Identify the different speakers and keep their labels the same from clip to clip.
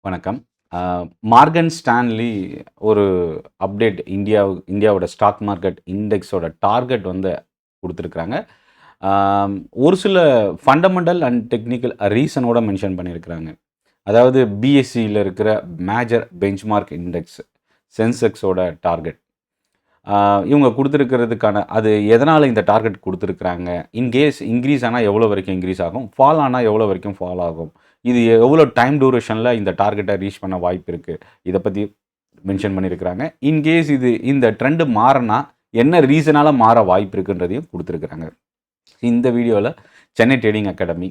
Speaker 1: வணக்கம். Morgan Stanley ஒரு update இந்தியாவோட ஸ்டாக் மார்க்கெட் இண்டெக்ஸோட டார்கெட் வந்து குடுத்துருக்காங்க. ஒரு சில ஃபண்டமெண்டல் அண்ட் டெக்னிக்கல் ரீசனோட மென்ஷன் பண்ணியிருக்கிறாங்க. அதாவது பிஎஸ்சியில் இருக்கிற மேஜர் பெஞ்ச்மார்க் இண்டெக்ஸ் சென்செக்ஸோட டார்கெட். இவங்க குடுத்துருக்கிறதுக்கான அது எதனால இந்த டார்கெட் குடுத்துருக்காங்க? இன்கேஸ் இன்க்ரீஸ் ஆனா எவ்வளோ வரைக்கும் இன்க்ரீஸ் ஆகும்? ஃபால் ஆனா எவ்வளோ வரைக்கும் ஃபால் ஆகும்? இது எவ்வளோ டைம் டியூரேஷன்ல இந்த டார்கெட்ட ரீச் பண்ண வாய்ப்பு இருக்கு? இத பத்தி மென்ஷன் பண்ணியிருக்கிறாங்க. இன்கேஸ் இந்த ட்ரெண்ட் மாறுனா என்ன ரீசனால மாற வாய்ப்பு இருக்குன்றதையும் குடுத்துருக்காங்க. இந்த வீடியோல சென்னை ட்ரேடிங் அகாடமி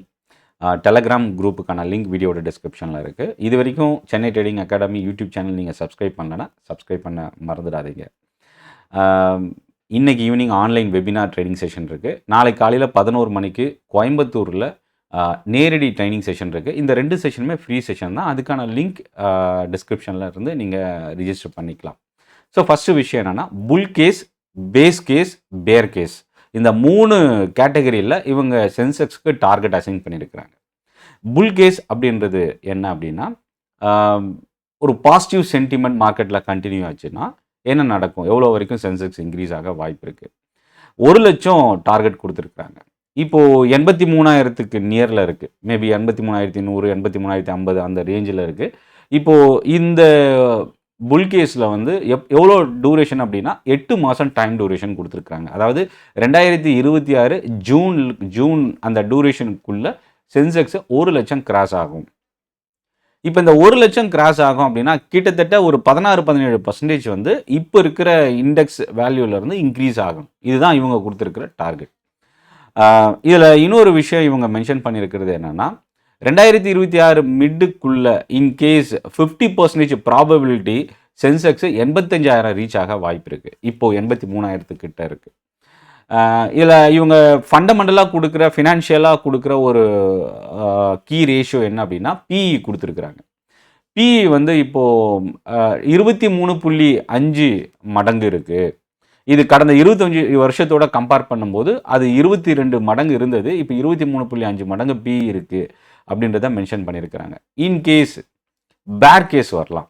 Speaker 1: டெலகிராம் குரூப்புக்கான லிங்க் வீடியோட டிஸ்கிரிப்ஷன்ல இருக்கு. இதுவரைக்கும் Chennai trading academy YouTube channel நீங்க சப்ஸ்கிரைப் பண்ணலனா, சப்ஸ்கிரைப் பண்ண மறந்துடாதீங்க. இன்னைக்கு evening online webinar training session இருக்குது. நாளைக்கு காலையில் 11 மணிக்கு கோயம்புத்தூரில் நேரடி ட்ரைனிங் செஷன் இருக்குது. இந்த 2 செஷனுமே ஃப்ரீ செஷன் தான். அதுக்கான லிங்க் டிஸ்கிரிப்ஷனில் இருந்து நீங்கள் ரிஜிஸ்டர் பண்ணிக்கலாம். ஸோ ஃபஸ்ட்டு விஷயம் என்னென்னா, புல் கேஸ், பேஸ் கேஸ், பேர் கேஸ், இந்த 3 கேட்டகரியில் இவங்க சென்செக்ஸ்க்கு டார்கெட் அசைன் பண்ணியிருக்கிறாங்க. புல் கேஸ் அப்படின்றது என்ன அப்படின்னா, ஒரு பாசிட்டிவ் சென்டிமெண்ட் மார்க்கெட்டில் கண்டினியூ ஆச்சுன்னா என்ன நடக்கும்? எவ்வளோ வரைக்கும் சென்செக்ஸ் இன்க்ரீஸ் ஆக வாய்ப்பு இருக்குது? 1,00,000 டார்கெட் கொடுத்துருக்குறாங்க. இப்போது 83,000க்கு நியரில் இருக்குது. மேபி 83,100, 83,050 அந்த ரேஞ்சில் இருக்குது. இப்போது இந்த புல் கேஸில் வந்து எவ்வளோ டூரேஷன் அப்படின்னா 8 மாதம் டைம் டூரேஷன் கொடுத்துருக்குறாங்க. அதாவது 2026 ஜூன் அந்த டூரேஷனுக்குள்ளே சென்செக்ஸ் 1,00,000 கிராஸ் ஆகும். இப்போ இந்த 1,00,000 கிராஸ் ஆகும் அப்படின்னா கிட்டத்தட்ட ஒரு 16-17% வந்து இப்போ இருக்கிற இண்டெக்ஸ் வேல்யூலேருந்து இன்க்ரீஸ் ஆகும். இதுதான் இவங்க கொடுத்துருக்கிற டார்கெட். இதில் இன்னொரு விஷயம் இவங்க மென்ஷன் பண்ணியிருக்கிறது என்னென்னா, 2026 மிட்டுக்குள்ள இன்கேஸ் 50% ப்ராபபிலிட்டி சென்செக்ஸ் 85,000 ரீச் ஆக வாய்ப்பு இருக்குது. இப்போது 83,000 கிட்ட இருக்குது. இதில் இவங்க ஃபண்டமெண்டலாக கொடுக்குற ஃபினான்ஷியலாக கொடுக்குற ஒரு கீ ரேஷியோ என்ன அப்படின்னா பிஇ கொடுத்துருக்குறாங்க. பிஇ வந்து இப்போது 23.5 மடங்கு இருக்குது. இது கடந்த 25 வருஷத்தோட கம்பேர் பண்ணும்போது அது 22 மடங்கு இருந்தது. இப்போ 23.5 மடங்கு பிஇ இருக்குது அப்படின்றத மென்ஷன் பண்ணியிருக்கிறாங்க. இன்கேஸ் பேர் கேஸ் வரலாம்.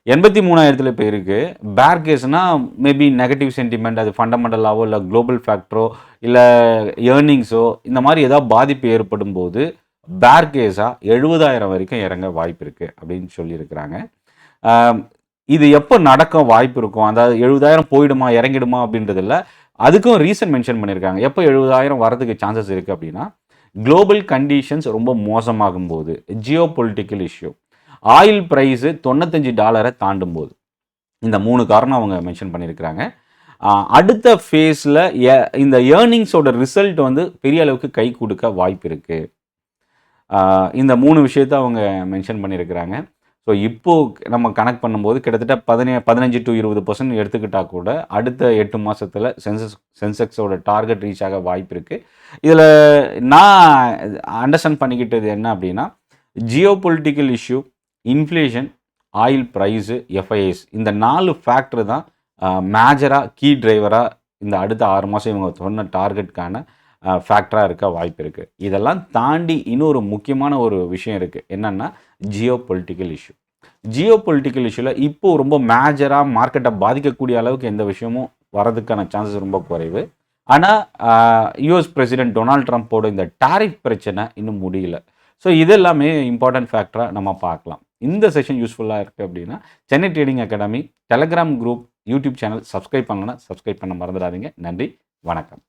Speaker 1: 83,000 இப்போ இருக்குது. பேர் கேஸ்னால் மேபி நெகட்டிவ் சென்டிமெண்ட், அது ஃபண்டமெண்டலாவோ இல்லை குளோபல் ஃபேக்டரோ இல்லை ஏர்னிங்ஸோ இந்த மாதிரி ஏதாவது பாதிப்பு ஏற்படும் போது பேர் கேஸாக 70,000 வரைக்கும் இறங்க வாய்ப்பு இருக்குது அப்படின்னு சொல்லியிருக்கிறாங்க. இது எப்போ நடக்க வாய்ப்பு இருக்கும்? அதாவது 70,000 போயிடுமா இறங்கிடுமா அப்படின்றதில்ல, அதுக்கும் ரீசன் மென்ஷன் பண்ணியிருக்காங்க. எப்போ 70,000 வரதுக்கு சான்சஸ் இருக்குது அப்படின்னா, குளோபல் கண்டிஷன்ஸ் ரொம்ப மோசமாகும் போது, Jio political issue, oil price $95 தாண்டும் போது, இந்த 3 காரணம் அவங்க மென்ஷன் பண்ணியிருக்கிறாங்க. அடுத்த ஃபேஸில் இந்த ஏர்னிங்ஸோட ரிசல்ட் வந்து பெரிய அளவுக்கு கை கொடுக்க வாய்ப்பு இருக்குது. இந்த 3 விஷயத்தை அவங்க மென்ஷன் பண்ணியிருக்கிறாங்க. ஸோ இப்போது நம்ம கனெக்ட் பண்ணும்போது கிட்டத்தட்ட 15-20% எடுத்துக்கிட்டால் கூட அடுத்த 8 மாதத்தில் சென்செக்ஸோட டார்கெட் ரீச் ஆக வாய்ப்பு இருக்குது. இதில் நான் அண்டர்ஸ்டாண்ட் பண்ணிக்கிட்டது என்ன அப்படின்னா, Jio political issue, inflation, oil price, FIS, இந்த 4 ஃபேக்டர் தான் மேஜராக கீ டிரைவராக இந்த அடுத்த 6 மாதம் இவங்க சொன்ன டார்கெட்டுக்கான ஃபேக்டராக இருக்க வாய்ப்பு இருக்குது. இதெல்லாம் தாண்டி இன்னொரு முக்கியமான ஒரு விஷயம் இருக்குது. என்னென்னா geo political issue. Geo political இஷ்யூவில் இப்போது ரொம்ப மேஜராக மார்க்கெட்டை பாதிக்கக்கூடிய அளவுக்கு எந்த விஷயமும் வரதுக்கான சான்சஸ் ரொம்ப குறைவு. ஆனால் யூஎஸ் பிரசிடென்ட் டொனால்ட் ட்ரம்ப்போட இந்த டாரிஃப் பிரச்சனை இன்னும் முடியல. ஸோ இது எல்லாமே இம்பார்ட்டன்ட் ஃபேக்டராக நம்ம பார்க்கலாம். இந்த செஷன் யூஸ்ஃபுல்லாக இருக்குது அப்படின்னா Chennai trading academy Telegram group YouTube channel subscribe பண்ணலன்னா சப்ஸ்கிரைப் பண்ண மறந்துடாதீங்க. நன்றி, வணக்கம்.